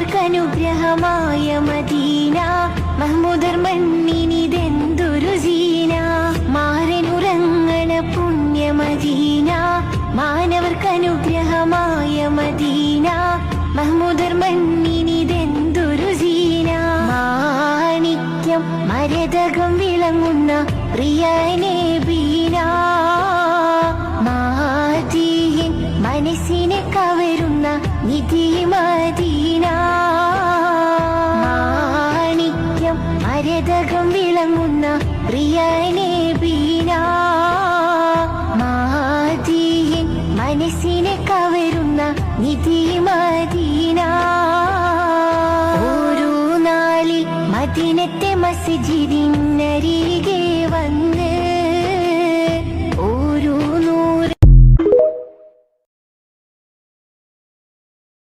മാനവർക്കനുഗ്രഹമായ Medina, മഹ്മൂദർ മണ്ണിനിതെന്തൊരു Seena. മാരനുറങ്ങണ പുണ്യ Medina, മാനവർക്കനുഗ്രഹമായ Medina, മഹ്മൂദർ മണ്ണിനിതെന്തൊരു Seena. മാണിക്യം മരതകം വിളങ്ങുന്ന പ്രിയ നബീന, മാതീൻ മനസ്സിനെ കവരുന്ന നിധി മദീന. മാണിക്യം മരതകം വിളങ്ങുന്ന പ്രിയ നബീന, മാതീൻ മനസ്സിനെ കവരുന്ന നിധി മദീന. ഓരോ നാളിൽ മദീനത്തെ മസ്ജിദിൽ